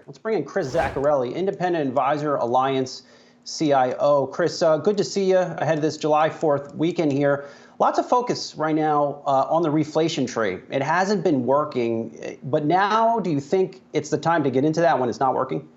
Let's bring in Chris Zaccarelli, Independent Advisor Alliance CIO. Chris, good to see you ahead of this July 4th weekend here. Lots of focus right now on the reflation trade. It hasn't been working, but now do you think it's the time to get into that when it's not working?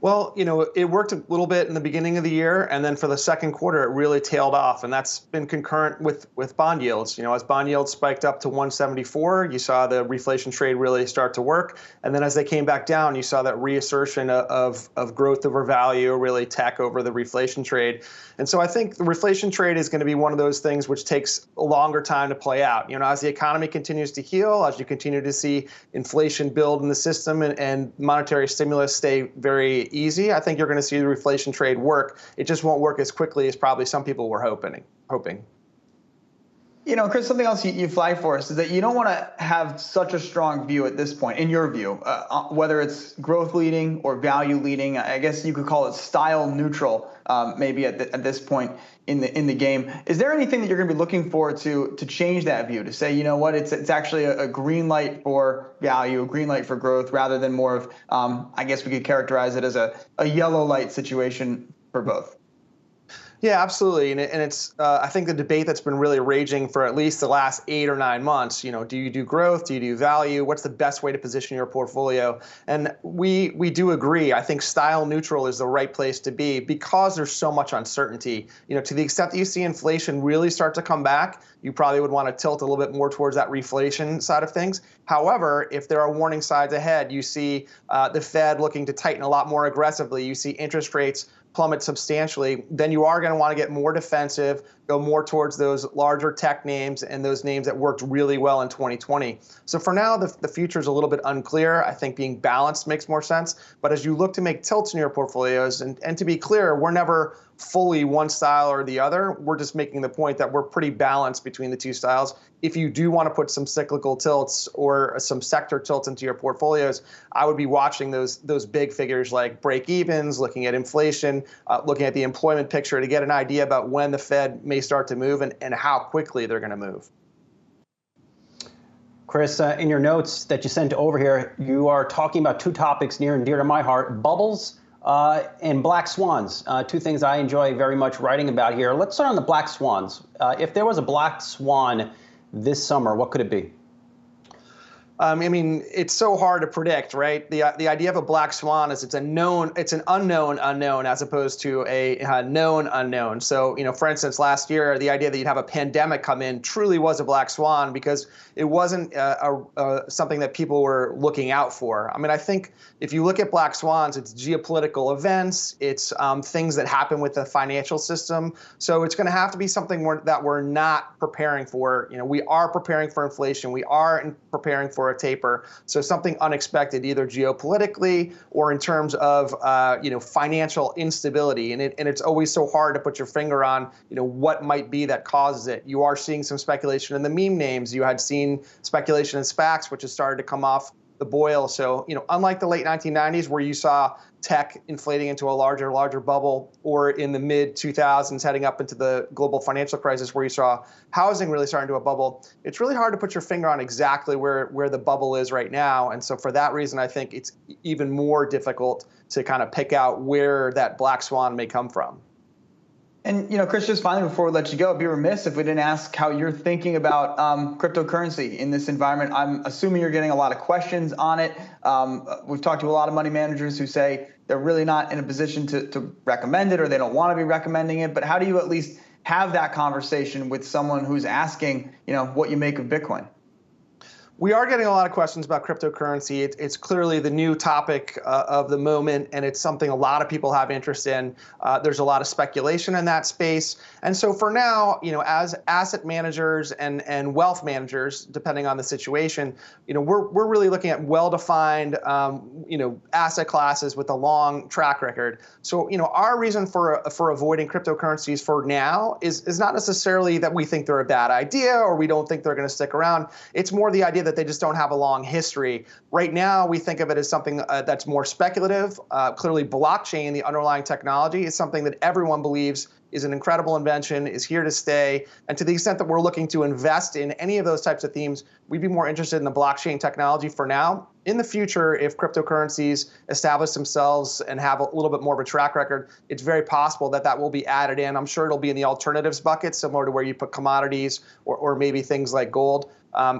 Well, it worked a little bit in the beginning of the year, and then for the second quarter, it really tailed off, and that's been concurrent with bond yields. As bond yields spiked up to 174, you saw the reflation trade really start to work, and then as they came back down, you saw that reassertion of growth over value, really tech over the reflation trade. And so I think the reflation trade is going to be one of those things which takes a longer time to play out. As the economy continues to heal, as you continue to see inflation build in the system and monetary stimulus stay very easy, I think you're going to see the reflation trade work. It just won't work as quickly as probably some people were hoping. Chris, something else you flagged for us is that you don't want to have such a strong view at this point, in your view, whether it's growth leading or value leading. I guess you could call it style neutral, maybe at this point in the game. Is there anything that you're going to be looking for to change that view, to say, you know what, it's actually a green light for value, a green light for growth, rather than more of, I guess we could characterize it as a yellow light situation for both? Yeah, absolutely. And it's, I think the debate that's been really raging for at least the last 8 or 9 months, do you do growth? Do you do value? What's the best way to position your portfolio? And we do agree. I think style neutral is the right place to be because there's so much uncertainty. To the extent that you see inflation really start to come back, you probably would want to tilt a little bit more towards that reflation side of things. However, if there are warning signs ahead, you see the Fed looking to tighten a lot more aggressively, you see interest rates plummet substantially, then you are going to want to get more defensive, go more towards those larger tech names and those names that worked really well in 2020. So for now, the future is a little bit unclear. I think being balanced makes more sense. But as you look to make tilts in your portfolios, and to be clear, we're never fully one style or the other. We're just making the point that we're pretty balanced between the two styles. If you do want to put some cyclical tilts or some sector tilts into your portfolios, I would be watching those big figures like break evens, looking at inflation, looking at the employment picture to get an idea about when the Fed may start to move and how quickly they're going to move. Chris, in your notes that you sent over here, you are talking about two topics near and dear to my heart: bubbles and black swans, two things I enjoy very much writing about here. Let's start on the black swans. If there was a black swan this summer, what could it be? It's so hard to predict, right? The idea of a black swan is it's an unknown unknown as opposed to a known unknown. So, for instance, last year, the idea that you'd have a pandemic come in truly was a black swan because it wasn't something that people were looking out for. I think if you look at black swans, it's geopolitical events, it's things that happen with the financial system. So it's going to have to be something that we're not preparing for. We are preparing for inflation. We are preparing for a taper. So something unexpected, either geopolitically or in terms of financial instability. And it's always so hard to put your finger on what might be that causes it. You are seeing some speculation in the meme names. You had seen speculation in SPACs, which has started to come off the boil. So unlike the late 1990s where you saw tech inflating into a larger bubble, or in the mid 2000s heading up into the global financial crisis where you saw housing really starting to a bubble, it's really hard to put your finger on exactly where the bubble is right now. And so for that reason, I think it's even more difficult to kind of pick out where that black swan may come from. And, Chris, just finally, before we let you go, I'd be remiss if we didn't ask how you're thinking about cryptocurrency in this environment. I'm assuming you're getting a lot of questions on it. We've talked to a lot of money managers who say they're really not in a position to recommend it, or they don't want to be recommending it. But how do you at least have that conversation with someone who's asking, what you make of Bitcoin? We are getting a lot of questions about cryptocurrency. It's clearly the new topic of the moment, and it's something a lot of people have interest in. There's a lot of speculation in that space. And so for now, as asset managers and wealth managers, depending on the situation, we're really looking at well-defined, asset classes with a long track record. So, our reason for avoiding cryptocurrencies for now is not necessarily that we think they're a bad idea or we don't think they're going to stick around. It's more the idea that they just don't have a long history. Right now, we think of it as something that's more speculative. Clearly, blockchain, the underlying technology, is something that everyone believes is an incredible invention, is here to stay. And to the extent that we're looking to invest in any of those types of themes, we'd be more interested in the blockchain technology for now. in the future, if cryptocurrencies establish themselves and have a little bit more of a track record, it's very possible that that will be added in. I'm sure it'll be in the alternatives bucket, similar to where you put commodities or maybe things like gold.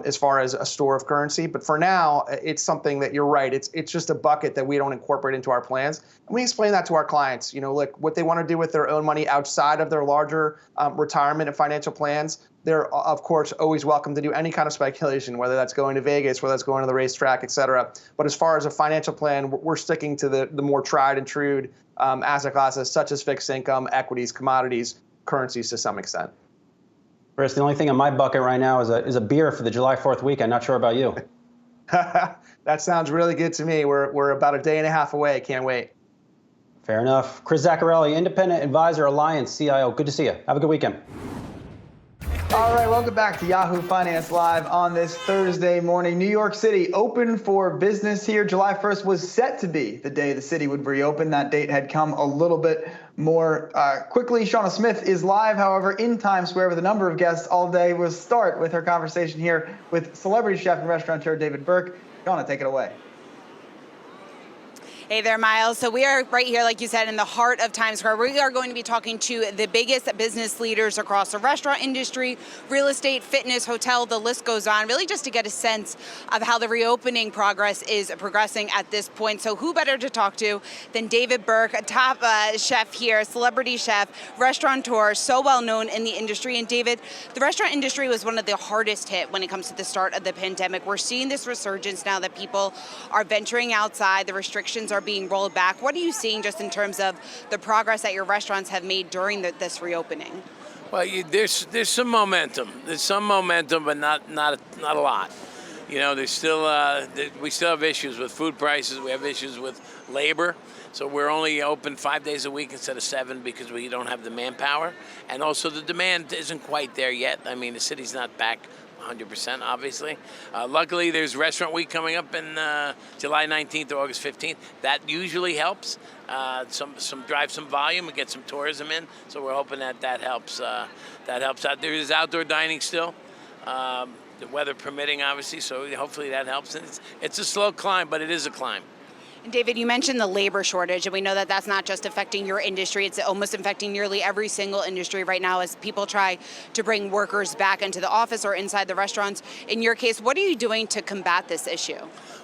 As far as a store of currency. But for now, it's something that you're right. It's just a bucket that we don't incorporate into our plans. And we explain that to our clients. Look, what they want to do with their own money outside of their larger retirement and financial plans, they're, of course, always welcome to do any kind of speculation, whether that's going to Vegas, whether that's going to the racetrack, et cetera. But as far as a financial plan, we're sticking to the more tried and true asset classes, such as fixed income, equities, commodities, currencies to some extent. Chris, the only thing in my bucket right now is a beer for the July 4th weekend. Not sure about you. That sounds really good to me. We're about a day and a half away. Can't wait. Fair enough. Chris Zaccarelli, Independent Advisor Alliance CIO. Good to see you. Have a good weekend. All right, welcome back to Yahoo Finance Live on this Thursday morning. New York City open for business here. July 1st was set to be the day the city would reopen. That date had come a little bit more quickly. Seana Smith is live, however, in Times Square with a number of guests all day. We'll start with her conversation here with celebrity chef and restaurateur David Burke. Seana, take it away. Hey there, Myles. So we are right here, like you said, in the heart of Times Square. We are going to be talking to the biggest business leaders across the restaurant industry, real estate, fitness, hotel, the list goes on, really just to get a sense of how the reopening progress is progressing at this point. So who better to talk to than David Burke, a top chef here, celebrity chef, restaurateur, so well known in the industry. And David, the restaurant industry was one of the hardest hit when it comes to the start of the pandemic. We're seeing this resurgence now that people are venturing outside, the restrictions are being rolled back. What are you seeing just in terms of the progress that your restaurants have made during this reopening? Well, there's some momentum. There's some momentum, but not a lot. There's still we still have issues with food prices. We have issues with labor. So we're only open 5 days a week instead of 7 because we don't have the manpower, and also the demand isn't quite there yet. I mean, the city's not back 100%, obviously. Luckily, there's Restaurant Week coming up in July 19th or August 15th. That usually helps. Drive some volume and get some tourism in. So we're hoping that helps. That helps out. There is outdoor dining still, the weather permitting, obviously. So hopefully that helps. And it's a slow climb, but it is a climb. And David, you mentioned the labor shortage, and we know that that's not just affecting your industry, it's almost affecting nearly every single industry right now as people try to bring workers back into the office or inside the restaurants. In your case, what are you doing to combat this issue?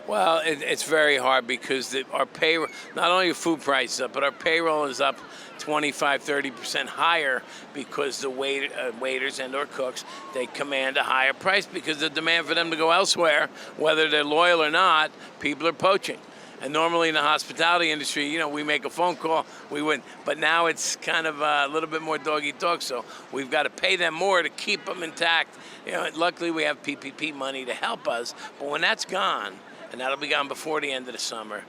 Well, it's very hard because our payroll, not only are food prices up, but our payroll is up 25-30% higher because the waiters and or cooks, they command a higher price because the demand for them to go elsewhere, whether they're loyal or not, people are poaching. And normally in the hospitality industry, we make a phone call, we win. But now it's kind of a little bit more dog-eat-dog, so we've got to pay them more to keep them intact. Luckily we have PPP money to help us, but when that's gone, and that'll be gone before the end of the summer,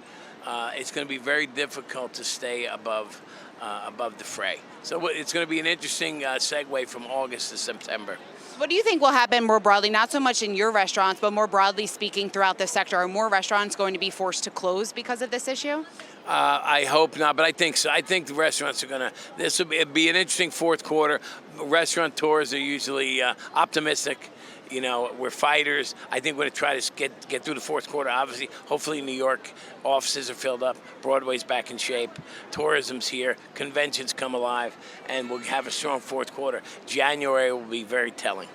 it's going to be very difficult to stay above the fray. So it's going to be an interesting segue from August to September. What do you think will happen more broadly, not so much in your restaurants, but more broadly speaking throughout the sector? Are more restaurants going to be forced to close because of this issue? I hope not, but I think so. I think the restaurants are going to, this will be an interesting fourth quarter. Restaurateurs are usually optimistic. We're fighters. I think we're going to try to get through the fourth quarter. Obviously, hopefully New York offices are filled up. Broadway's back in shape. Tourism's here. Conventions come alive. And we'll have a strong fourth quarter. January will be very telling.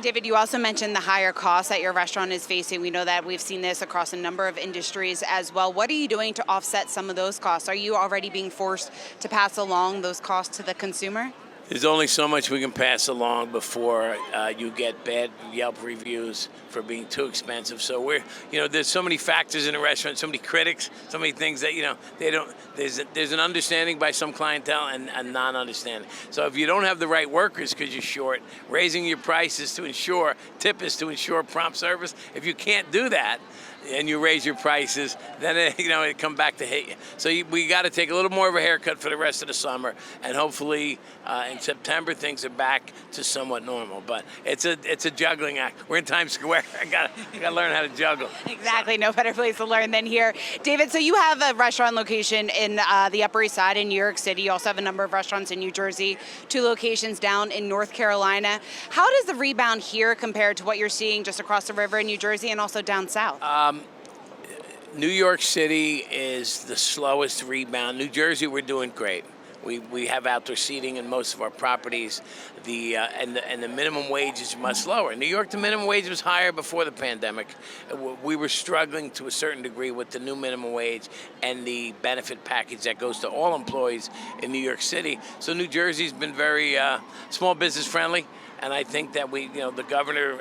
David, you also mentioned the higher costs that your restaurant is facing. We know that we've seen this across a number of industries as well. What are you doing to offset some of those costs? Are you already being forced to pass along those costs to the consumer? There's only so much we can pass along before you get bad Yelp reviews for being too expensive. So there's so many factors in a restaurant, so many critics, so many things that, they don't, there's an understanding by some clientele and a non-understanding. So if you don't have the right workers because you're short, raising your prices to ensure, tip is to ensure prompt service. If you can't do that, and you raise your prices, then it come back to hit you. So we got to take a little more of a haircut for the rest of the summer, and hopefully in September things are back to somewhat normal. But it's a juggling act. We're in Times Square. I got to learn how to juggle. Exactly, no better place to learn than here. David, so you have a restaurant location in the Upper East Side in New York City. You also have a number of restaurants in New Jersey, 2 locations down in North Carolina. How does the rebound here compare to what you're seeing just across the river in New Jersey and also down south? New York City is the slowest rebound. New Jersey, we're doing great. We have outdoor seating in most of our properties. And the minimum wage is much lower. In New York, the minimum wage was higher before the pandemic. We were struggling to a certain degree with the new minimum wage and the benefit package that goes to all employees in New York City. So New Jersey's been very small business friendly. And I think that the governor,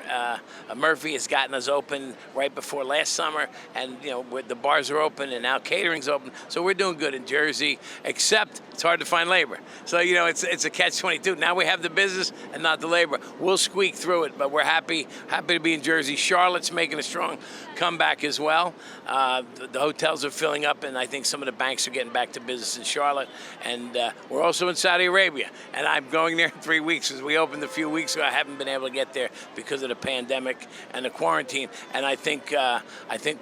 Murphy, has gotten us open right before last summer. And, the bars are open and now catering's open. So we're doing good in Jersey, except it's hard to find labor. So, it's a catch-22. Now we have the business and not the labor. We'll squeak through it, but we're happy to be in Jersey. Charlotte's making a strong comeback as well. The hotels are filling up, and I think some of the banks are getting back to business in Charlotte. And we're also in Saudi Arabia. And I'm going there in 3 weeks because we opened a few weeks ago. I haven't been able to get there because of the pandemic and the quarantine. And I think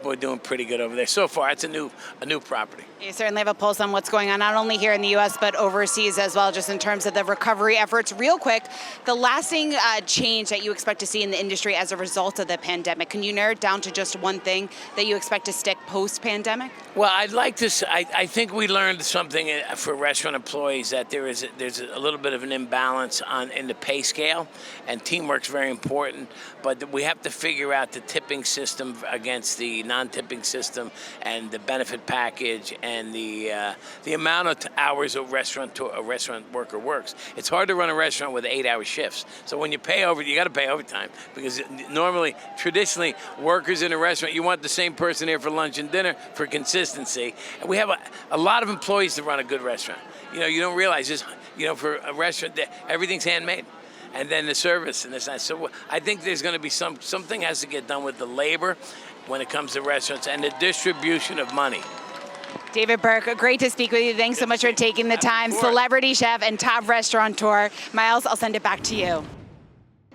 we're doing pretty good over there. So far, it's a new property. You certainly have a pulse on what's going on, not only here in the U.S., but overseas as well, just in terms of the recovery efforts. Real quick, the lasting change that you expect to see in the industry as a result of the pandemic, can you narrow it down to just one thing that you expect to stick post-pandemic? Well, I'd like to. I think we learned something for restaurant employees, that there's a little bit of an imbalance in the pay scale, and teamwork's very important. But we have to figure out the tipping system against the non-tipping system, and the benefit package, and the amount of hours a restaurant worker works. It's hard to run a restaurant with 8-hour shifts. So when you pay you got to pay overtime, because traditionally, workers in a restaurant, you want the same person here for lunch and dinner for consistency. And we have a lot of employees to run a good restaurant. You don't realize this. For a restaurant, everything's handmade. And then the service and this and that. So I think there's going to be something has to get done with the labor when it comes to restaurants and the distribution of money. David Burke, great to speak with you. Thanks so much for taking the time. Celebrity chef and top restaurateur. Myles, I'll send it back to you.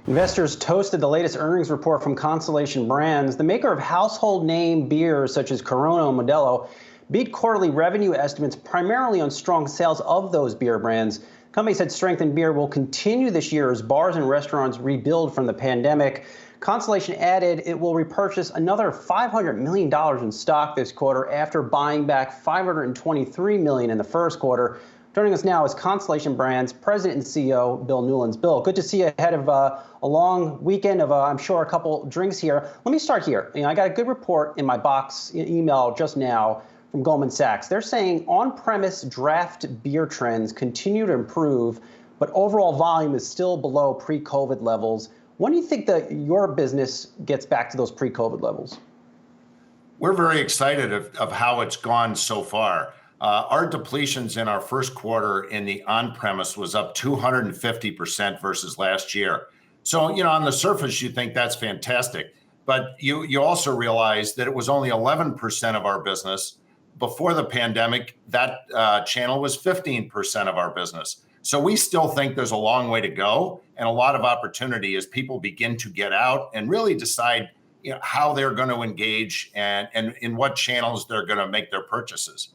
Investors toasted the latest earnings report from Constellation Brands. The maker of household name beers such as Corona and Modelo beat quarterly revenue estimates primarily on strong sales of those beer brands. The company said strength in beer will continue this year as bars and restaurants rebuild from the pandemic. Constellation added it will repurchase another $500 million in stock this quarter after buying back $523 million in the first quarter. Joining us now is Constellation Brands President and CEO Bill Newlands. Bill, good to see you ahead of a long weekend of, I'm sure, a couple drinks here. Let me start here. I got a good report in my box email just now from Goldman Sachs. They're saying on-premise draft beer trends continue to improve, but overall volume is still below pre-COVID levels. When do you think that your business gets back to those pre-COVID levels? We're very excited of how it's gone so far. Our depletions in our first quarter in the on-premise was up 250% versus last year. So, on the surface, you think that's fantastic. But you also realize that it was only 11% of our business. Before the pandemic, that channel was 15% of our business. So we still think there's a long way to go and a lot of opportunity as people begin to get out and really decide how they're going to engage and in what channels they're going to make their purchases.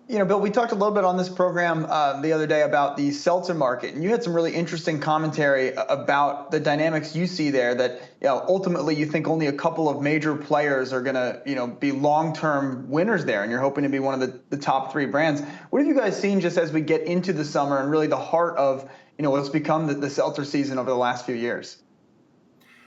Bill, we talked a little bit on this program the other day about the seltzer market, and you had some really interesting commentary about the dynamics you see there, that ultimately you think only a couple of major players are going to be long-term winners there, and you're hoping to be one of the top 3 brands. What have you guys seen just as we get into the summer and really the heart of what's become the seltzer season over the last few years?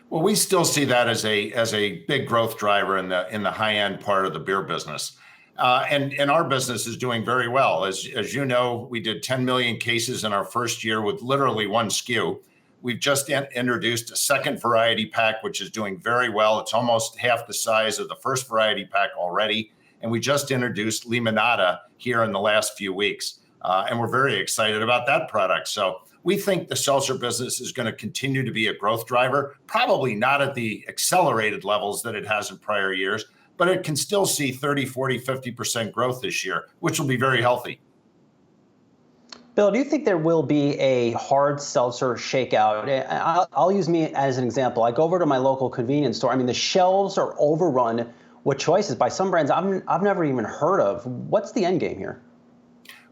Well, we still see that as a big growth driver in the high-end part of the beer business. And our business is doing very well. As you know, we did 10 million cases in our first year with literally one SKU. We've just introduced a second variety pack, which is doing very well. It's almost half the size of the first variety pack already. And we just introduced Limonada here in the last few weeks. And we're very excited about that product. So we think the seltzer business is going to continue to be a growth driver, probably not at the accelerated levels that it has in prior years, but it can still see 30, 40, 50% growth this year, which will be very healthy. Bill, do you think there will be a hard seltzer shakeout? I'll use me as an example. I go over to my local convenience store. The shelves are overrun with choices by some brands I've never even heard of. What's the end game here?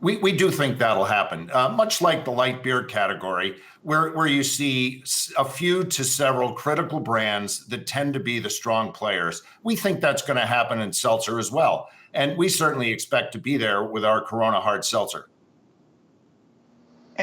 We do think that'll happen, much like the light beer category, where you see a few to several critical brands that tend to be the strong players. We think that's going to happen in seltzer as well. And we certainly expect to be there with our Corona Hard Seltzer.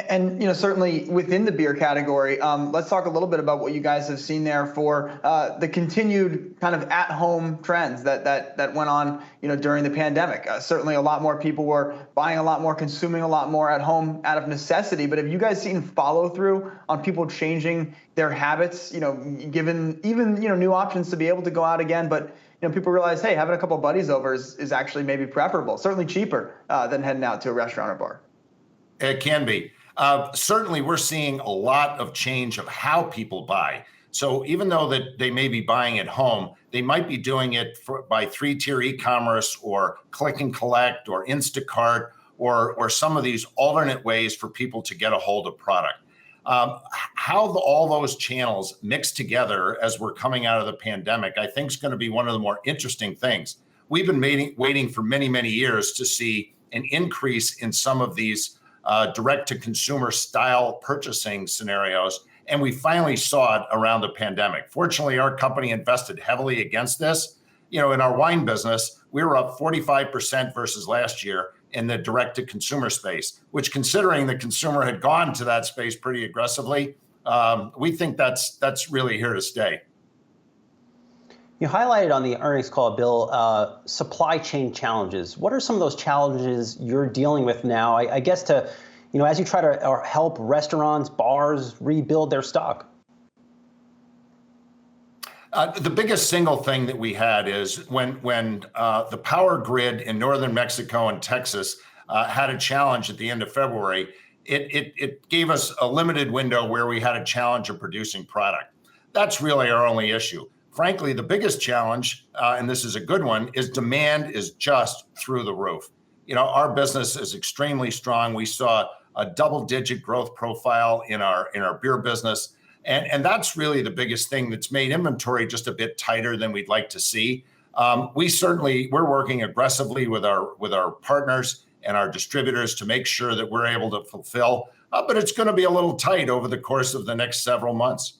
And certainly within the beer category, let's talk a little bit about what you guys have seen there for the continued kind of at-home trends that went on during the pandemic. Certainly, a lot more people were buying a lot more, consuming a lot more at home out of necessity. But have you guys seen follow through on people changing their habits? Given even new options to be able to go out again, but people realize, hey, having a couple of buddies over is actually maybe preferable, certainly cheaper than heading out to a restaurant or bar. It can be. Certainly, we're seeing a lot of change of how people buy. So even though that they may be buying at home, they might be doing it by three-tier e-commerce or click and collect or Instacart or some of these alternate ways for people to get a hold of product. How all those channels mix together as we're coming out of the pandemic, I think is going to be one of the more interesting things. We've been waiting for many, many years to see an increase in some of these direct-to-consumer style purchasing scenarios, and we finally saw it around the pandemic. Fortunately, our company invested heavily against this. In our wine business, we were up 45% versus last year in the direct-to-consumer space, which, considering the consumer had gone to that space pretty aggressively, we think that's really here to stay. You highlighted on the earnings call, Bill, supply chain challenges. What are some of those challenges you're dealing with now? I guess as you try to help restaurants, bars rebuild their stock. The biggest single thing that we had is when the power grid in northern Mexico and Texas had a challenge at the end of February, it gave us a limited window where we had a challenge of producing product. That's really our only issue. Frankly, the biggest challenge, and this is a good one, is demand is just through the roof. Our business is extremely strong. We saw a double-digit growth profile in our beer business, and that's really the biggest thing that's made inventory just a bit tighter than we'd like to see. We're working aggressively with our partners and our distributors to make sure that we're able to fulfill, but it's going to be a little tight over the course of the next several months.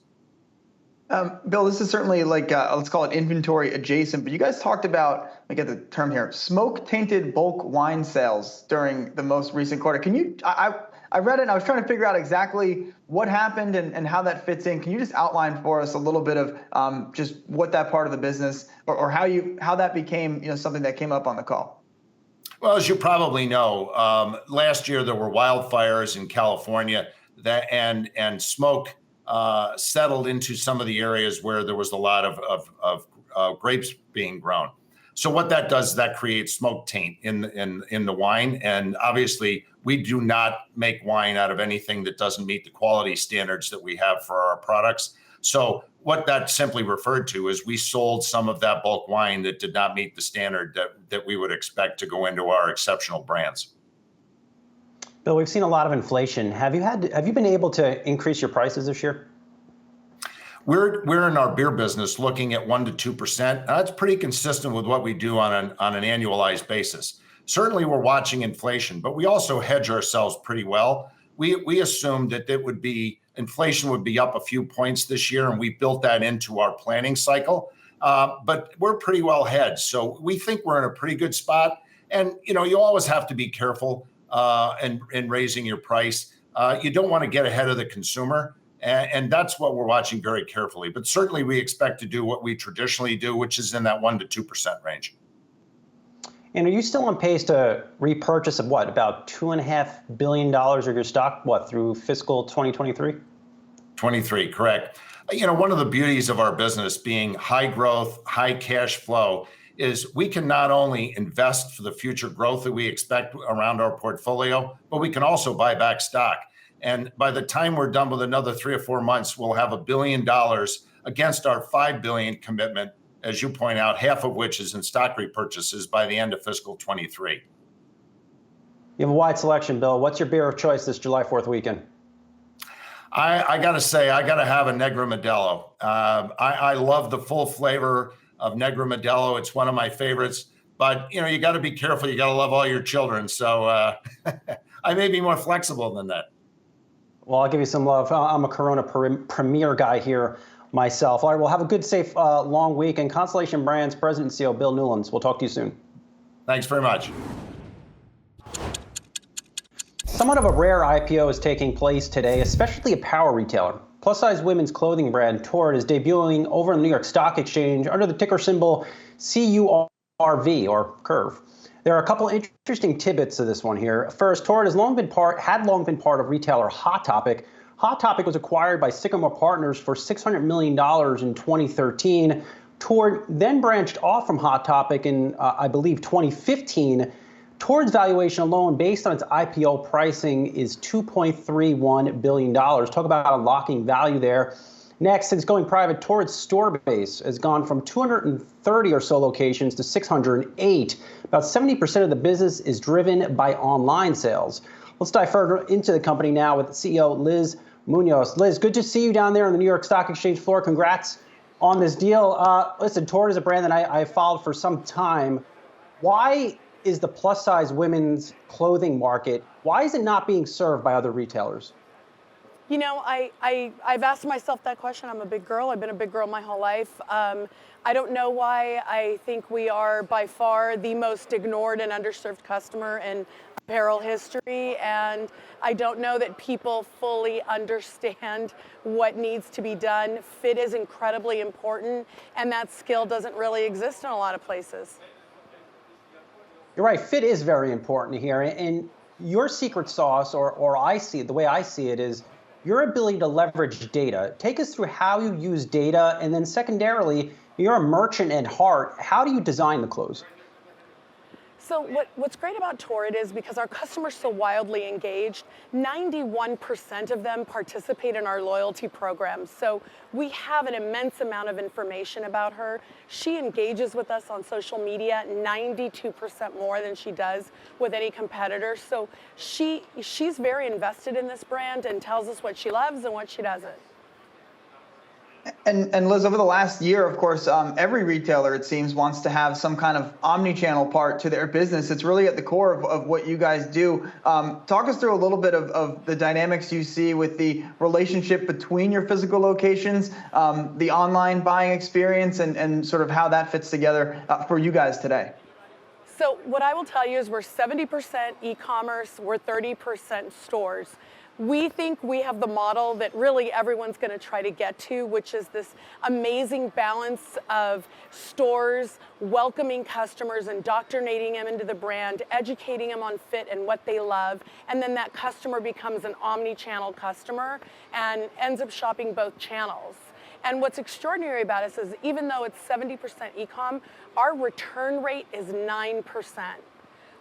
Bill, this is certainly let's call it inventory adjacent, but you guys talked about, let me get the term here, smoke-tainted bulk wine sales during the most recent quarter. I read it and I was trying to figure out exactly what happened and how that fits in. Can you just outline for us a little bit of just what that part of the business or how that became something that came up on the call? Well, as you probably know, last year there were wildfires in California and smoke settled into some of the areas where there was a lot of grapes being grown. So what that does is that creates smoke taint in the wine. And obviously, we do not make wine out of anything that doesn't meet the quality standards that we have for our products. So what that simply referred to is we sold some of that bulk wine that did not meet the standard that we would expect to go into our exceptional brands. Bill, we've seen a lot of inflation. Have you been able to increase your prices this year? We're in our beer business looking at 1% to 2%. That's pretty consistent with what we do on an annualized basis. Certainly, we're watching inflation, but we also hedge ourselves pretty well. We assumed that inflation would be up a few points this year, and we built that into our planning cycle. But we're pretty well hedged, so we think we're in a pretty good spot. And you always have to be careful in raising your price. You don't want to get ahead of the consumer. And that's what we're watching very carefully. But certainly we expect to do what we traditionally do, which is in that 1% to 2% range. And are you still on pace to repurchase of about $2.5 billion of your stock, through fiscal 2023? 23, correct. One of the beauties of our business being high growth, high cash flow is we can not only invest for the future growth that we expect around our portfolio, but we can also buy back stock. And by the time we're done with another 3 or 4 months, we'll have $1 billion against our $5 billion commitment, as you point out, half of which is in stock repurchases by the end of fiscal 23. You have a wide selection, Bill. What's your beer of choice this July 4th weekend? I got to say, I got to have a Negra Modelo. I love the full flavor of Negra Modelo. It's one of my favorites. but you got to be careful. You got to love all your children. So I may be more flexible than that. Well, I'll give you some love. I'm a Corona Premier guy here myself. All right, well, have a good, safe, long week. And Constellation Brands President and CEO Bill Newlands. We'll talk to you soon. Thanks very much. Somewhat of a rare IPO is taking place today, especially a power retailer. Plus-size women's clothing brand Torrid is debuting over on the New York Stock Exchange under the ticker symbol CURV, or Curve. There are a couple interesting tidbits to this one here. First, Torrid had long been part of retailer Hot Topic. Hot Topic was acquired by Sycamore Partners for $600 million in 2013. Torrid then branched off from Hot Topic in, I believe, 2015. Torrid's valuation alone, based on its IPO pricing, is $2.31 billion. Talk about unlocking value there. Next, since going private, Torrid's store base has gone from 230 or so locations to 608. About 70% of the business is driven by online sales. Let's dive further into the company now with CEO Liz Muñoz. Liz, good to see you down there on the New York Stock Exchange floor. Congrats on this deal. Listen, Torrid is a brand that I followed for some time. Why is the plus-size women's clothing market, why is it not being served by other retailers? I've asked myself that question. I'm a big girl. I've been a big girl my whole life. I don't know why. I think we are by far the most ignored and underserved customer in apparel history, and I don't know that people fully understand what needs to be done. Fit is incredibly important, and that skill doesn't really exist in a lot of places. You're right, fit is very important here, and your secret sauce, or I see it, the way I see it, is your ability to leverage data. Take us through how you use data, and then secondarily, you're a merchant at heart. How do you design the clothes? So what's great about Torrid is because our customers are so wildly engaged, 91% of them participate in our loyalty programs. So we have an immense amount of information about her. She engages with us on social media 92% more than she does with any competitor. So she's very invested in this brand and tells us what she loves and what she doesn't. And Liz, over the last year, of course, every retailer, it seems, wants to have some kind of omni-channel part to their business. It's really at the core of what you guys do. Talk us through a little bit of the dynamics you see with the relationship between your physical locations, the online buying experience, and sort of how that fits together for you guys today. So what I will tell you is we're 70% e-commerce, we're 30% stores. We think we have the model that really everyone's going to try to get to, which is this amazing balance of stores welcoming customers, indoctrinating them into the brand, educating them on fit and what they love, and then that customer becomes an omni-channel customer and ends up shopping both channels. And what's extraordinary about us is even though it's 70% e-com, our return rate is 9%.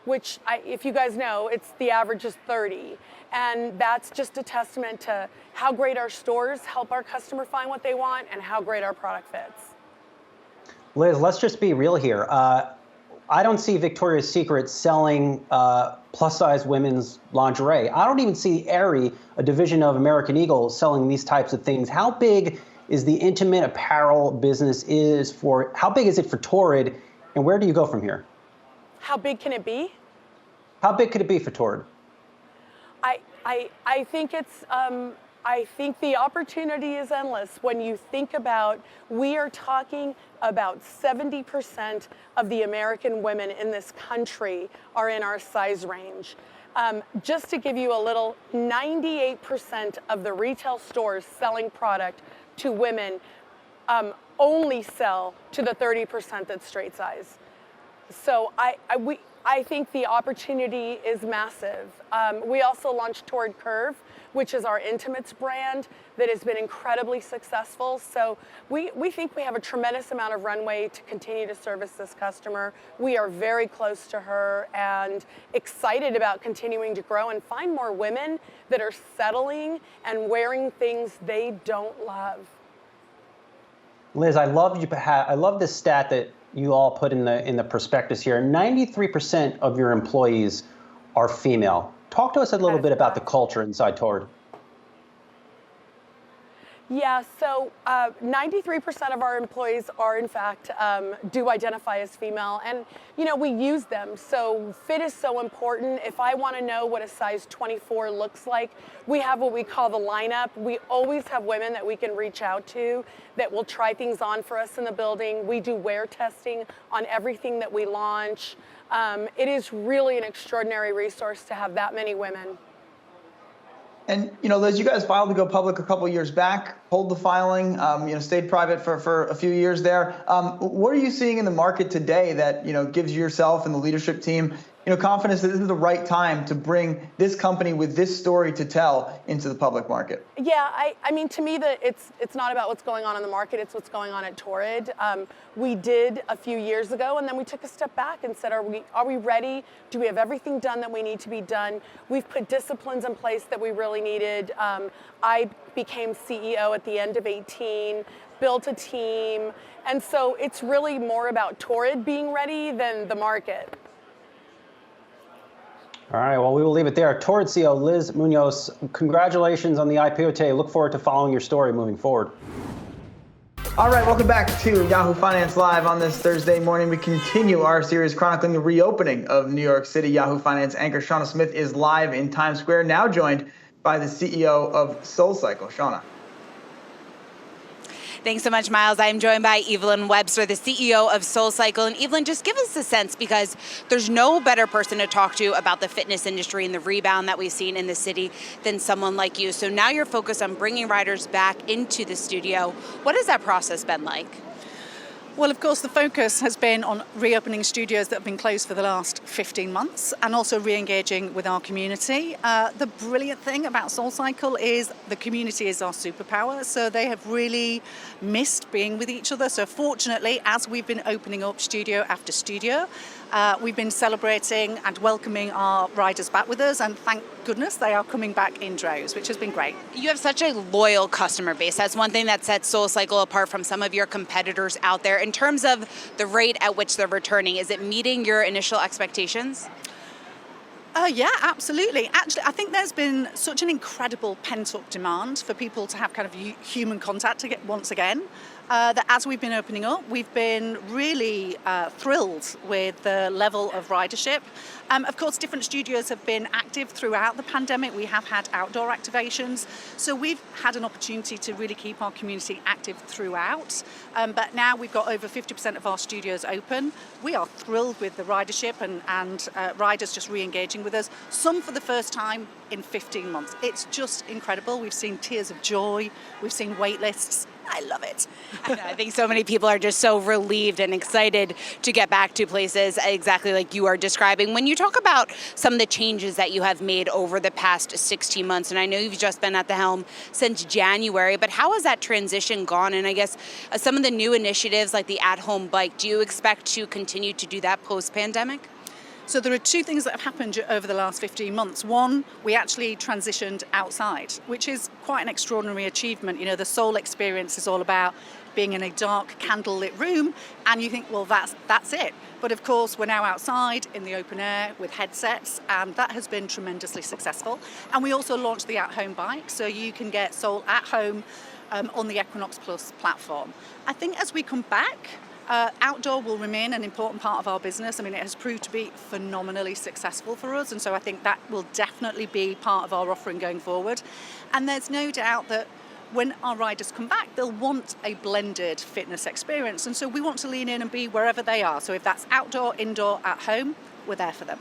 Which, if you guys know, the average is 30. And that's just a testament to how great our stores help our customer find what they want and how great our product fits. Liz, let's just be real here. I don't see Victoria's Secret selling plus-size women's lingerie. I don't even see Aerie, a division of American Eagle, selling these types of things. How big is the intimate apparel business how big is it for Torrid, and where do you go from here? How big can it be? How big could it be for Torrid? I think I think the opportunity is endless. When you think about, we are talking about 70% of the American women in this country are in our size range. Just to give you a little, 98% of the retail stores selling product to women only sell to the 30% that's straight size. So I think the opportunity is massive. We also launched Torrid Curve, which is our intimates brand that has been incredibly successful. So we think we have a tremendous amount of runway to continue to service this customer. We are very close to her and excited about continuing to grow and find more women that are settling and wearing things they don't love. Liz, I love this stat that you all put in the prospectus here. 93% of your employees are female. Talk to us a little bit about the culture inside Torrid. Yeah, so 93% of our employees are, in fact, do identify as female, and we use them. So fit is so important. If I want to know what a size 24 looks like, we have what we call the lineup. We always have women that we can reach out to that will try things on for us in the building. We do wear testing on everything that we launch. It is really an extraordinary resource to have that many women. And Liz, you guys filed to go public a couple years back, hold the filing, stayed private for a few years there. What are you seeing in the market today that gives yourself and the leadership team confidence that this is the right time to bring this company with this story to tell into the public market? Yeah, I mean, to me, it's not about what's going on in the market, it's what's going on at Torrid. We did a few years ago, and then we took a step back and said, are we ready? Do we have everything done that we need to be done? We've put disciplines in place that we really needed. I became CEO at the end of 18, built a team, and so it's really more about Torrid being ready than the market. All right, well, we will leave it there. Torrid CEO Liz Muñoz, congratulations on the IPO today. Look forward to following your story moving forward. All right, welcome back to Yahoo Finance Live on this Thursday morning. We continue our series chronicling the reopening of New York City. Yahoo Finance anchor Seana Smith is live in Times Square, now joined by the CEO of Soulcycle. Seana. Thanks so much, Myles. I am joined by Evelyn Webster, the CEO of Soulcycle. And Evelyn, just give us a sense, because there's no better person to talk to about the fitness industry and the rebound that we've seen in the city than someone like you. So now you're focused on bringing riders back into the studio. What has that process been like? Well, of course, the focus has been on reopening studios that have been closed for the last 15 months and also re-engaging with our community. The brilliant thing about Soulcycle is the community is our superpower, so they have really missed being with each other. So fortunately, as we've been opening up studio after studio, we've been celebrating and welcoming our riders back with us, and thank goodness they are coming back in droves, which has been great. You have such a loyal customer base. That's one thing that sets Soulcycle apart from some of your competitors out there. In terms of the rate at which they're returning, is it meeting your initial expectations? Yeah, absolutely. Actually, I think there's been such an incredible pent-up demand for people to have kind of human contact once again. That as we've been opening up, we've been really thrilled with the level of ridership. Of course, different studios have been active throughout the pandemic. We have had outdoor activations, so we've had an opportunity to really keep our community active throughout. But now we've got over 50% of our studios open. We are thrilled with the ridership and riders just re-engaging with us, some for the first time in 15 months. It's just incredible. We've seen tears of joy. We've seen wait lists. I love it. I think so many people are just so relieved and excited to get back to places exactly like you are describing. When you talk about some of the changes that you have made over the past 16 months, and I know you've just been at the helm since January, but how has that transition gone? And I guess some of the new initiatives like the at-home bike, do you expect to continue to do that post-pandemic? So there are two things that have happened over the last 15 months. One, we actually transitioned outside, which is quite an extraordinary achievement. The Soul experience is all about being in a dark, candlelit room, and you think, well, that's it. But of course, we're now outside in the open air with headsets, and that has been tremendously successful. And we also launched the at-home bike, so you can get Soul at home on the Equinox Plus platform. I think as we come back, outdoor will remain an important part of our business. I mean, it has proved to be phenomenally successful for us, and so I think that will definitely be part of our offering going forward. And there's no doubt that when our riders come back, they'll want a blended fitness experience, and so we want to lean in and be wherever they are. So if that's outdoor, indoor, at home, we're there for them.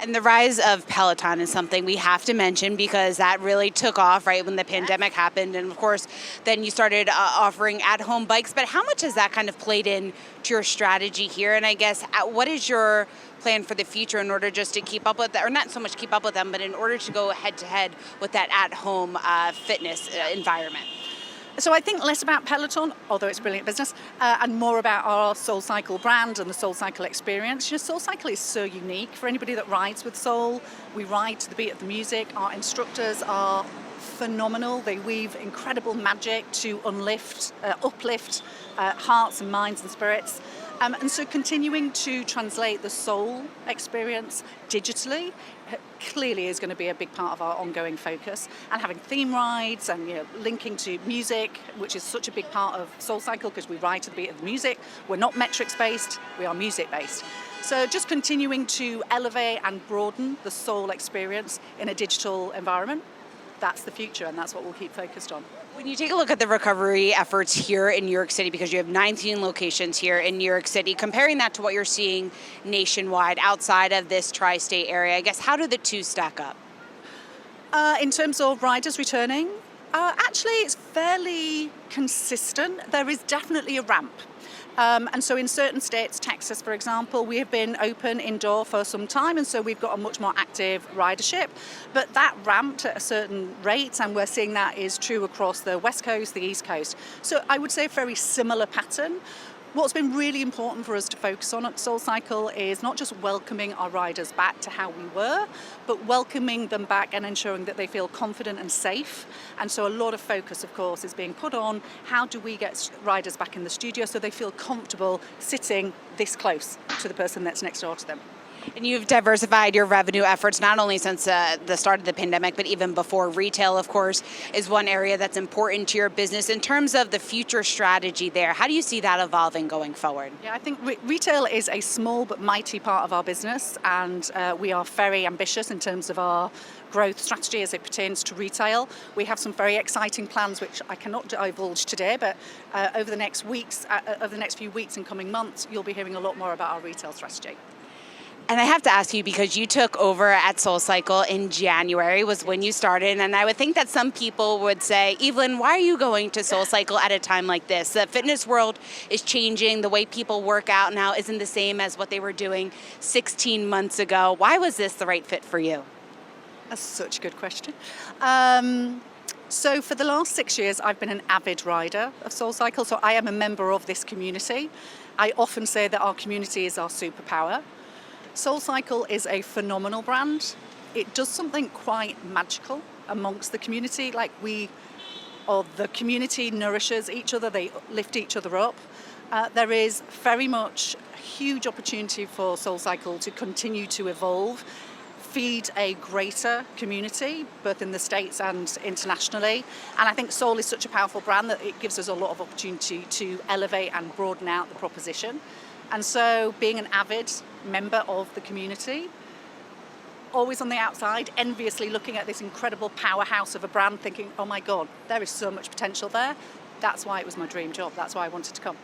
And the rise of Peloton is something we have to mention because that really took off right when the pandemic happened. And of course, then you started offering at-home bikes. But how much has that kind of played into your strategy here? And I guess, what is your plan for the future in order just to keep up with that, or not so much keep up with them, but in order to go head-to-head with that at-home fitness environment? So I think less about Peloton, although it's brilliant business, and more about our Soulcycle brand and the Soulcycle experience. Soulcycle is so unique. For anybody that rides with Soul, we ride to the beat of the music. Our instructors are phenomenal. They weave incredible magic to uplift hearts and minds and spirits. And so continuing to translate the Soul experience digitally clearly is going to be a big part of our ongoing focus, and having theme rides and linking to music, which is such a big part of Soulcycle because we ride to the beat of the music. We're not metrics based, we are music based. So just continuing to elevate and broaden the Soul experience in a digital environment, that's the future, and that's what we'll keep focused on. When you take a look at the recovery efforts here in New York City, because you have 19 locations here in New York City, comparing that to what you're seeing nationwide outside of this tri-state area, I guess, how do the two stack up? In terms of riders returning, actually it's fairly consistent. There is definitely a ramp. And so in certain states, Texas, for example, we have been open indoor for some time, and so we've got a much more active ridership. But that ramped at a certain rate, and we're seeing that is true across the West Coast, the East Coast. So I would say a very similar pattern. What's been really important for us to focus on at Soulcycle is not just welcoming our riders back to how we were, but welcoming them back and ensuring that they feel confident and safe. And so a lot of focus, of course, is being put on how do we get riders back in the studio so they feel comfortable sitting this close to the person that's next door to them. And you've diversified your revenue efforts not only since the start of the pandemic, but even before. Retail, of course, is one area that's important to your business. In terms of the future strategy there, how do you see that evolving going forward? Yeah, I think retail is a small but mighty part of our business, and we are very ambitious in terms of our growth strategy as it pertains to retail. We have some very exciting plans which I cannot divulge today, but over the next few weeks and coming months, you'll be hearing a lot more about our retail strategy. And I have to ask you, because you took over at Soulcycle in January was when you started, and I would think that some people would say, Evelyn, why are you going to Soulcycle at a time like this? The fitness world is changing. The way people work out now isn't the same as what they were doing 16 months ago. Why was this the right fit for you? That's such a good question. So for the last 6 years, I've been an avid rider of Soulcycle, so I am a member of this community. I often say that our community is our superpower. Soulcycle is a phenomenal brand. It does something quite magical amongst the community, the community nourishes each other, they lift each other up. There is very much a huge opportunity for Soulcycle to continue to evolve, feed a greater community, both in the States and internationally. And I think Soul is such a powerful brand that it gives us a lot of opportunity to elevate and broaden out the proposition. And so being an avid member of the community, always on the outside, enviously looking at this incredible powerhouse of a brand, thinking, oh my God, there is so much potential there. That's why it was my dream job. That's why I wanted to come.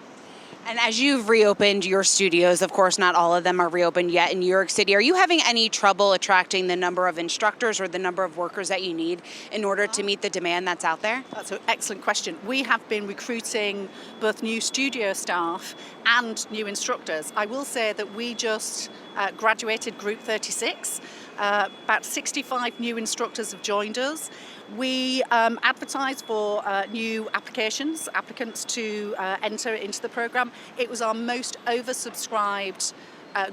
And as you've reopened your studios, of course, not all of them are reopened yet in New York City, are you having any trouble attracting the number of instructors or the number of workers that you need in order to meet the demand that's out there? That's an excellent question. We have been recruiting both new studio staff and new instructors. I will say that we just graduated Group 36. About 65 new instructors have joined us. We advertised for new applicants to enter into the program. It was our most oversubscribed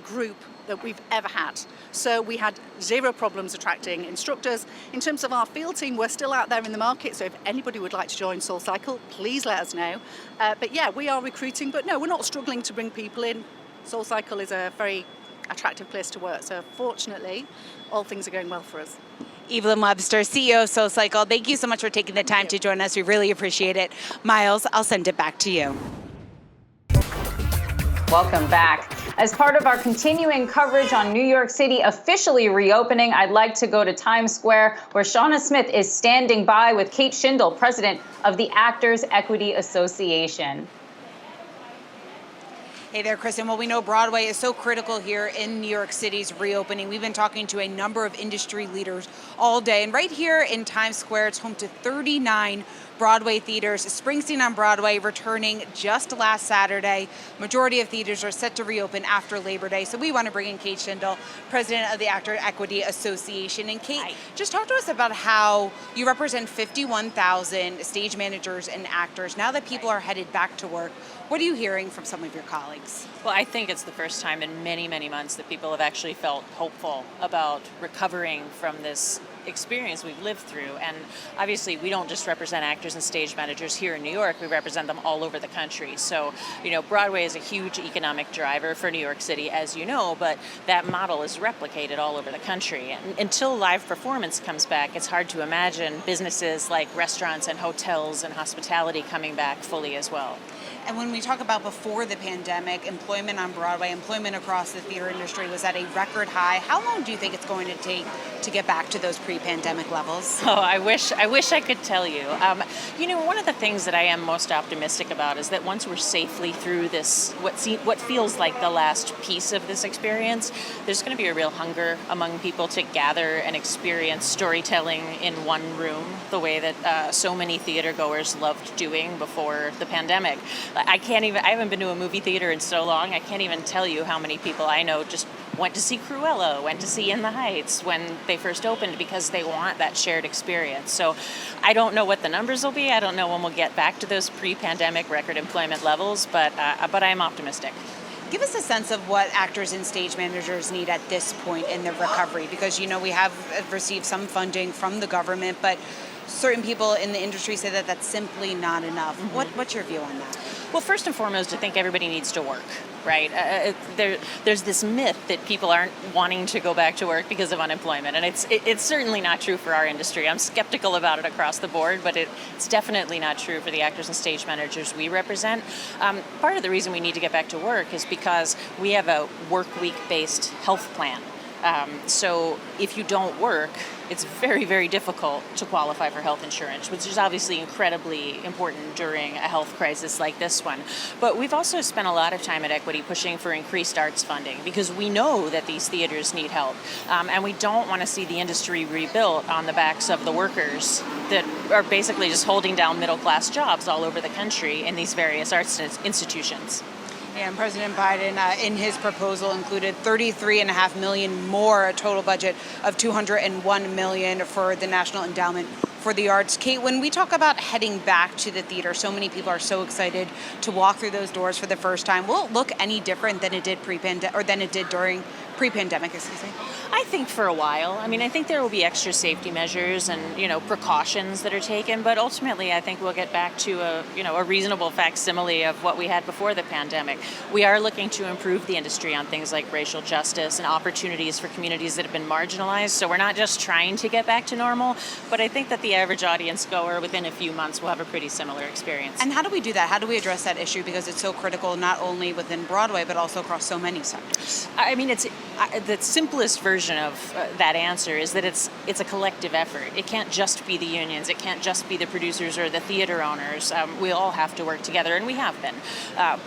group that we've ever had. So we had zero problems attracting instructors. In terms of our field team, we're still out there in the market, so if anybody would like to join Soulcycle, please let us know. But yeah, we are recruiting, but no, we're not struggling to bring people in. Soulcycle is a very attractive place to work, so fortunately, all things are going well for us. Evelyn Webster, CEO of Soulcycle, thank you so much for taking the time to join us. We really appreciate it. Myles, I'll send it back to you. Welcome back. As part of our continuing coverage on New York City officially reopening, I'd like to go to Times Square, where Seana Smith is standing by with Kate Schindel, president of the Actors Equity Association. Hey there, Kristen. Well, we know Broadway is so critical here in New York City's reopening. We've been talking to a number of industry leaders all day. And right here in Times Square, it's home to 39 Broadway theaters. Springsteen on Broadway returning just last Saturday. Majority of theaters are set to reopen after Labor Day. So we want to bring in Kate Schindel, president of the Actor Equity Association. And Kate, Hi. Just talk to us about how you represent 51,000 stage managers and actors. Now that people are headed back to work, what are you hearing from some of your colleagues? Well, I think it's the first time in many, many months that people have actually felt hopeful about recovering from this experience we've lived through. And obviously we don't just represent actors and stage managers here in New York, we represent them all over the country. So, Broadway is a huge economic driver for New York City, as you know, but that model is replicated all over the country. And until live performance comes back, it's hard to imagine businesses like restaurants and hotels and hospitality coming back fully as well. And when we talk about before the pandemic, employment on Broadway, employment across the theater industry was at a record high. How long do you think it's going to take to get back to those pre-pandemic levels? Oh, I wish I could tell you. One of the things that I am most optimistic about is that once we're safely through this, what feels like the last piece of this experience, there's going to be a real hunger among people to gather and experience storytelling in one room, the way that so many theater goers loved doing before the pandemic. I haven't been to a movie theater in so long, I can't even tell you how many people I know just went to see Cruella, went to see In the Heights when they first opened because they want that shared experience. So I don't know what the numbers will be. I don't know when we'll get back to those pre-pandemic record employment levels, but I'm optimistic. Give us a sense of what actors and stage managers need at this point in the recovery, because we have received some funding from the government, but certain people in the industry say that that's simply not enough. Mm-hmm. What's your view on that? Well, first and foremost, I think everybody needs to work, right? There's this myth that people aren't wanting to go back to work because of unemployment, and it's certainly not true for our industry. I'm skeptical about it across the board, but it's definitely not true for the actors and stage managers we represent. Part of the reason we need to get back to work is because we have a work week-based health plan. So if you don't work, it's very, very difficult to qualify for health insurance, which is obviously incredibly important during a health crisis like this one. But we've also spent a lot of time at Equity pushing for increased arts funding because we know that these theaters need help. And we don't want to see the industry rebuilt on the backs of the workers that are basically just holding down middle-class jobs all over the country in these various arts institutions. And President Biden, in his proposal, included $33.5 million more, a total budget of $201 million for the National Endowment for the Arts. Kate, when we talk about heading back to the theater, so many people are so excited to walk through those doors for the first time. Will it look any different than it did during pre-pandemic, excuse me? I think for a while. I mean, I think there will be extra safety measures and, precautions that are taken, but ultimately I think we'll get back to a reasonable facsimile of what we had before the pandemic. We are looking to improve the industry on things like racial justice and opportunities for communities that have been marginalized. So we're not just trying to get back to normal, but I think that the average audience goer within a few months will have a pretty similar experience. And how do we do that? How do we address that issue? Because it's so critical not only within Broadway, but also across so many sectors. I mean, the simplest version of that answer is that it's a collective effort. It can't just be the unions. It can't just be the producers or the theater owners. We all have to work together, and we have been.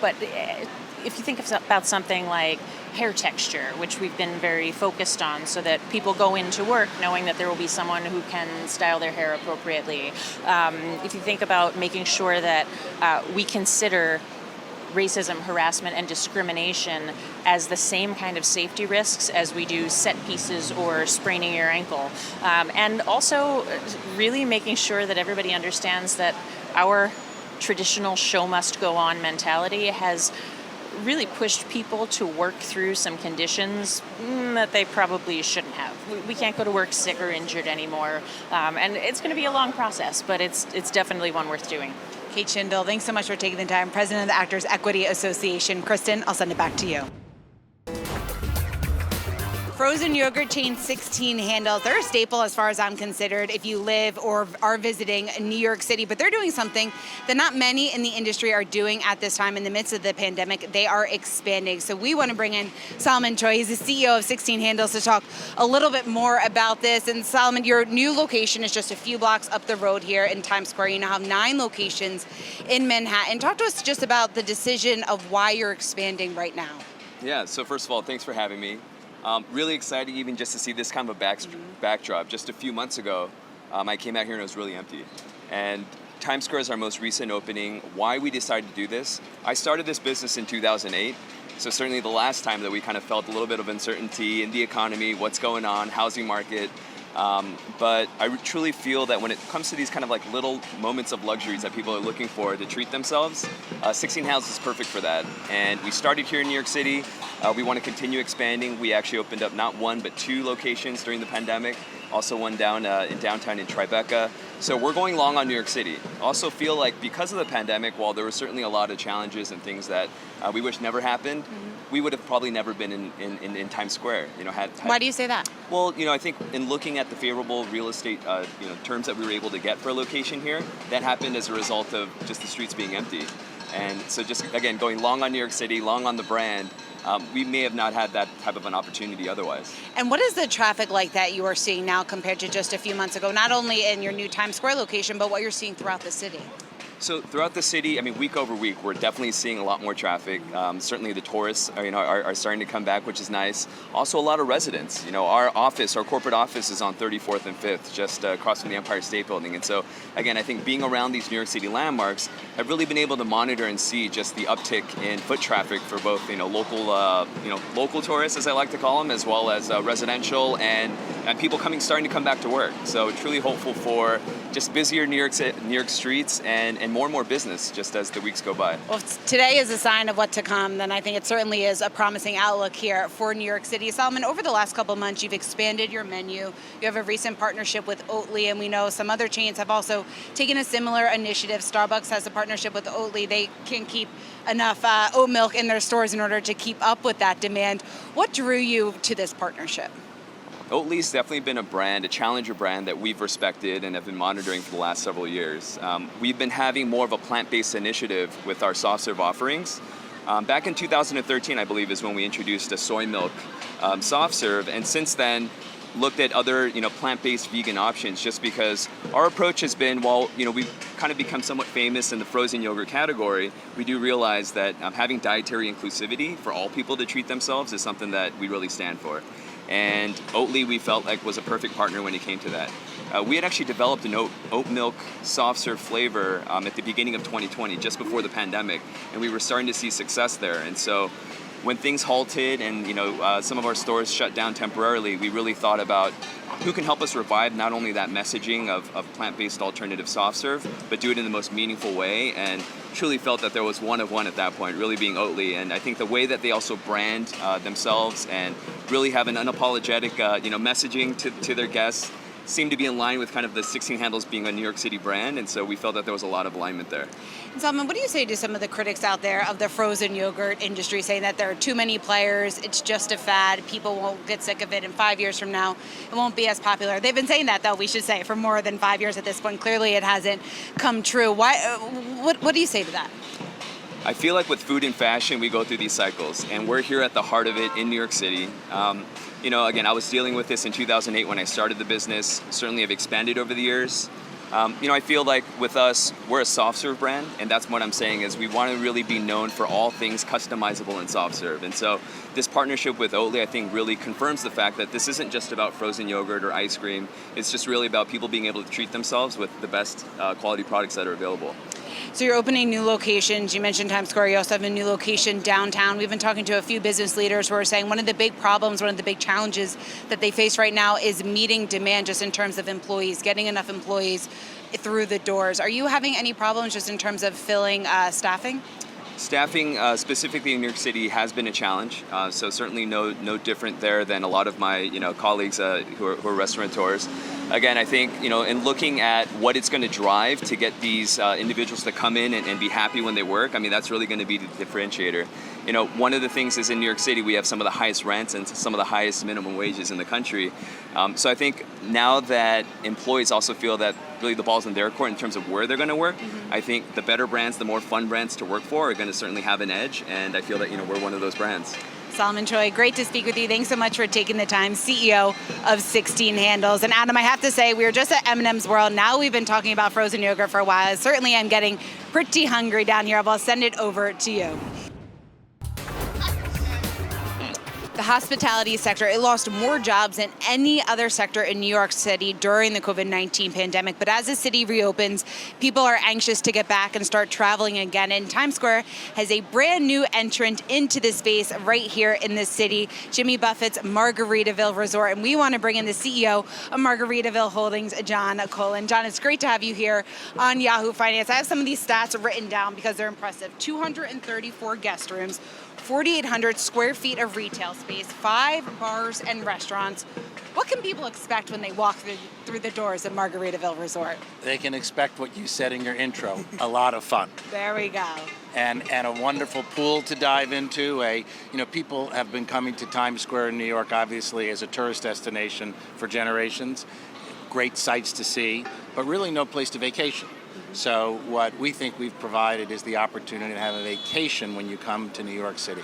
But if you think about something like hair texture, which we've been very focused on so that people go into work knowing that there will be someone who can style their hair appropriately. If you think about making sure that we consider racism, harassment, and discrimination as the same kind of safety risks as we do set pieces or spraining your ankle. And also really making sure that everybody understands that our traditional show must go on mentality has really pushed people to work through some conditions that they probably shouldn't have. We can't go to work sick or injured anymore. And it's going to be a long process, but it's definitely one worth doing. Kate Shindle, thanks so much for taking the time. President of the Actors Equity Association. Kristen, I'll send it back to you. Frozen yogurt chain 16 Handles. They're a staple as far as I'm considered if you live or are visiting New York City, but they're doing something that not many in the industry are doing at this time in the midst of the pandemic. They are expanding. So we want to bring in Solomon Choi. He's the CEO of 16 Handles to talk a little bit more about this. And Solomon, your new location is just a few blocks up the road here in Times Square. You now have 9 locations in Manhattan. Talk to us just about the decision of why you're expanding right now. Yeah, so first of all, thanks for having me. Really excited even just to see this kind of a backdrop. Just a few months ago, I came out here and it was really empty. And Times Square is our most recent opening. Why we decided to do this? I started this business in 2008. So certainly the last time that we kind of felt a little bit of uncertainty in the economy, what's going on, housing market. But I truly feel that when it comes to these kind of like little moments of luxuries that people are looking for to treat themselves, 16 Handles is perfect for that. And we started here in New York City. We want to continue expanding. We actually opened up not 1, but 2 locations during the pandemic. also one down in downtown in Tribeca. So we're going long on New York City. Also feel like because of the pandemic, while there were certainly a lot of challenges and things that we wish never happened, we would have probably never been in Times Square. Why do you say that? Well, I think in looking at the favorable real estate terms that we were able to get for a location here, that happened as a result of just the streets being empty. And so just, again, going long on New York City, long on the brand, we may have not had that type of an opportunity otherwise. And what is the traffic like that you are seeing now compared to just a few months ago, not only in your new Times Square location, but what you're seeing throughout the city? So throughout the city, week over week, we're definitely seeing a lot more traffic. Certainly the tourists, are starting to come back, which is nice. Also, a lot of residents. Our corporate office is on 34th and 5th, just across from the Empire State Building. And so, again, I think being around these New York City landmarks, I've really been able to monitor and see just the uptick in foot traffic for both, local tourists, as I like to call them, as well as residential and people starting to come back to work. So truly hopeful for just busier New York streets and more and more business just as the weeks go by. Well, if today is a sign of what to come, then I think it certainly is a promising outlook here for New York City. Solomon, over the last couple of months, you've expanded your menu. You have a recent partnership with Oatly, and we know some other chains have also taken a similar initiative. Starbucks has a partnership with Oatly. They can keep enough oat milk in their stores in order to keep up with that demand. What drew you to this partnership? Oatly's definitely been a challenger brand that we've respected and have been monitoring for the last several years. We've been having more of a plant-based initiative with our soft serve offerings. Back in 2013, I believe, is when we introduced a soy milk soft serve, and since then looked at other plant-based vegan options, just because our approach has been, while we've kind of become somewhat famous in the frozen yogurt category, we do realize that having dietary inclusivity for all people to treat themselves is something that we really stand for. And Oatly, we felt like, was a perfect partner when it came to that. We had actually developed an oat milk soft serve flavor at the beginning of 2020, just before the pandemic, and we were starting to see success there. And so when things halted and some of our stores shut down temporarily, we really thought about who can help us revive not only that messaging of plant-based alternative soft serve, but do it in the most meaningful way, and truly felt that there was one of one at that point, really being Oatly. And I think the way that they also brand themselves and really have an unapologetic messaging to their guests seemed to be in line with kind of the 16 Handles being a New York City brand, and so we felt that there was a lot of alignment there. And Solomon, what do you say to some of the critics out there of the frozen yogurt industry, saying that there are too many players, it's just a fad, people won't get sick of it, and 5 years from now it won't be as popular? They've been saying that, though, we should say, for more than 5 years at this point. Clearly it hasn't come true. What do you say to that? I feel like with food and fashion, we go through these cycles, and we're here at the heart of it in New York City. Again, I was dealing with this in 2008 when I started the business. Certainly have expanded over the years. I feel like with us, we're a soft serve brand, and that's what I'm saying is we want to really be known for all things customizable and soft serve. And so this partnership with Oatly, I think, really confirms the fact that this isn't just about frozen yogurt or ice cream. It's just really about people being able to treat themselves with the best quality products that are available. So you're opening new locations. You mentioned Times Square. You also have a new location downtown. We've been talking to a few business leaders who are saying one of the big problems, one of the big challenges that they face right now is meeting demand just in terms of employees, getting enough employees through the doors. Are you having any problems just in terms of filling staffing? Staffing, specifically in New York City, has been a challenge. So certainly no different there than a lot of my colleagues who are restaurateurs. Again, I think in looking at what it's going to drive to get these individuals to come in and be happy when they work, that's really going to be the differentiator. One of the things is in New York City we have some of the highest rents and some of the highest minimum wages in the country. So I think now that employees also feel that really the ball's in their court in terms of where they're going to work, I think the better brands, the more fun brands to work for are going to certainly have an edge, and I feel that we're one of those brands. Solomon Choi, great to speak with you. Thanks so much for taking the time, CEO of 16 Handles. And Adam, I have to say, we were just at M&M's World. Now we've been talking about frozen yogurt for a while. Certainly I'm getting pretty hungry down here. I'll send it over to you. The hospitality sector, it lost more jobs than any other sector in New York City during the COVID-19 pandemic. But as the city reopens, people are anxious to get back and start traveling again. And Times Square has a brand new entrant into the space right here in the city, Jimmy Buffett's Margaritaville Resort. And we want to bring in the CEO of Margaritaville Holdings, John Cullen. John, it's great to have you here on Yahoo Finance. I have some of these stats written down because they're impressive. 234 guest rooms, 4,800 square feet of retail space, 5 bars and restaurants. What can people expect when they walk through the doors of Margaritaville Resort? They can expect what you said in your intro, a lot of fun. There we go. And a wonderful pool to dive into. People have been coming to Times Square in New York, obviously, as a tourist destination for generations. Great sights to see, but really no place to vacation. So what we think we've provided is the opportunity to have a vacation when you come to New York City.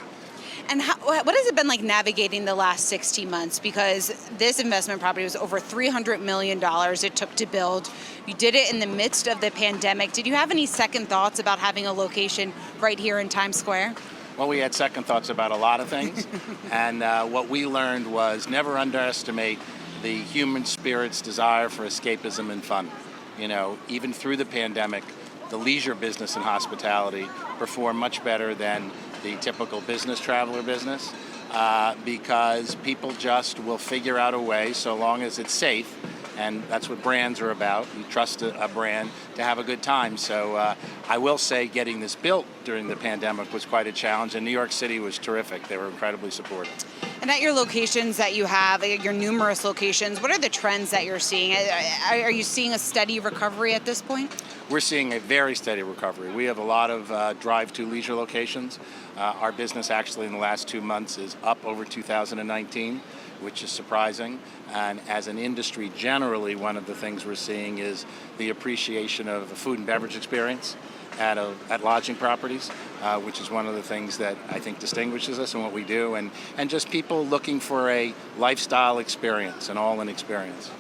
And what has it been like navigating the last 16 months? Because this investment property was over $300 million it took to build. You did it in the midst of the pandemic. Did you have any second thoughts about having a location right here in Times Square? Well, we had second thoughts about a lot of things. And what we learned was never underestimate the human spirit's desire for escapism and fun. Even through the pandemic, the leisure business and hospitality performed much better than the typical business traveler business because people just will figure out a way, so long as it's safe, and that's what brands are about. You trust a brand to have a good time. So I will say getting this built during the pandemic was quite a challenge, and New York City was terrific. They were incredibly supportive. And at your locations that you have, your numerous locations, what are the trends that you're seeing? Are you seeing a steady recovery at this point? We're seeing a very steady recovery. We have a lot of drive-to leisure locations. Our business actually in the last 2 months is up over 2019, which is surprising. And as an industry generally, one of the things we're seeing is the appreciation of the food and beverage experience at lodging properties, which is one of the things that I think distinguishes us in what we do, and just people looking for a lifestyle experience, an all-in experience.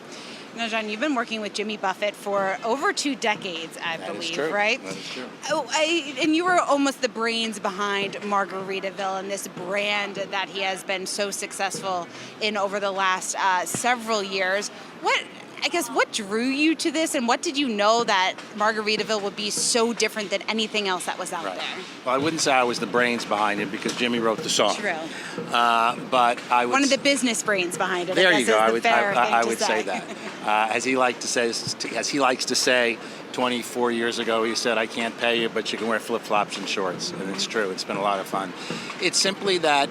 Now, John, you've been working with Jimmy Buffett for over 2 decades, I believe, is true. right? That is true. And you were almost the brains behind Margaritaville and this brand that he has been so successful in over the last several years. What drew you to this, and what did you know that Margaritaville would be so different than anything else that was out there? Well, I wouldn't say I was the brains behind it because Jimmy wrote the song. True. But I would. One of the business brains behind it. There I you guess go. Is I would say that. As he likes to say, 24 years ago, he said, "I can't pay you, but you can wear flip-flops and shorts," and it's true. It's been a lot of fun. It's simply that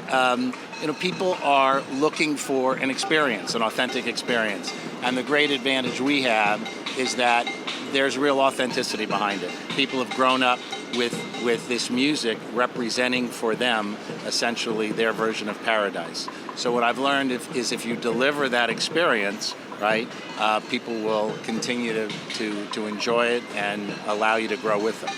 people are looking for an experience, an authentic experience, and the great advantage we have is that there's real authenticity behind it. People have grown up with this music representing for them essentially their version of paradise. So what I've learned is if you deliver that experience, right, people will continue to enjoy it and allow you to grow with them.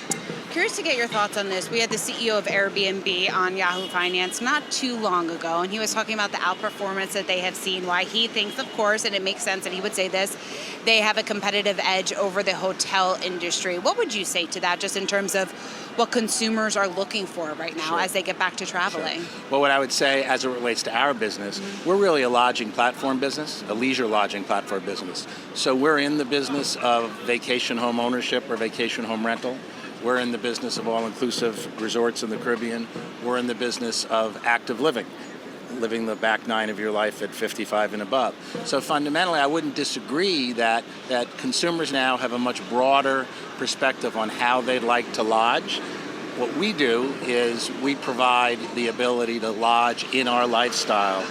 Curious to get your thoughts on this. We had the CEO of Airbnb on Yahoo Finance not too long ago, and he was talking about the outperformance that they have seen, why he thinks, of course, and it makes sense that he would say this, they have a competitive edge over the hotel industry. What would you say to that, just in terms of what consumers are looking for right now as they get back to traveling? Well, what I would say as it relates to our business, we're really a lodging platform business, a leisure lodging platform business. So we're in the business of vacation home ownership or vacation home rental. We're in the business of all-inclusive resorts in the Caribbean. We're in the business of active living the back 9 of your life at 55 and above. So fundamentally, I wouldn't disagree that consumers now have a much broader perspective on how they'd like to lodge. What we do is we provide the ability to lodge in our lifestyle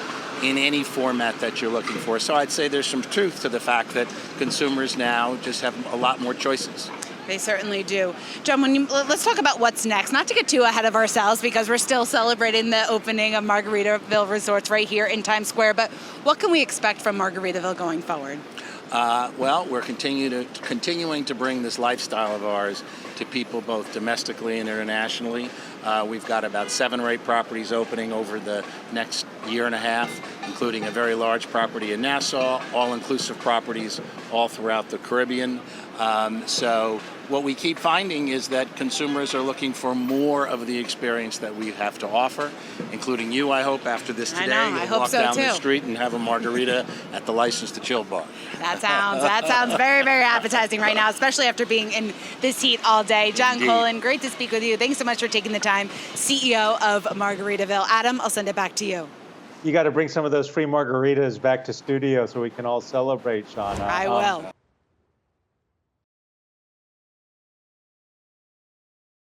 in any format that you're looking for. So I'd say there's some truth to the fact that consumers now just have a lot more choices. They certainly do. John, let's talk about what's next. Not to get too ahead of ourselves because we're still celebrating the opening of Margaritaville Resorts right here in Times Square, but what can we expect from Margaritaville going forward? Well, we're continuing to bring this lifestyle of ours to people both domestically and internationally. We've got about 7 or 8 properties opening over the next year and a half, including a very large property in Nassau, all-inclusive properties all throughout the Caribbean. So what we keep finding is that consumers are looking for more of the experience that we have to offer, including you, I hope, after this today. You'll walk down the street and have a margarita at the License to Chill bar. That sounds very, very appetizing right now, especially after being in this heat all day. John Cullen, great to speak with you. Thanks so much for taking the time. CEO of Margaritaville. Adam, I'll send it back to you. You got to bring some of those free margaritas back to studio so we can all celebrate, Seana. I will.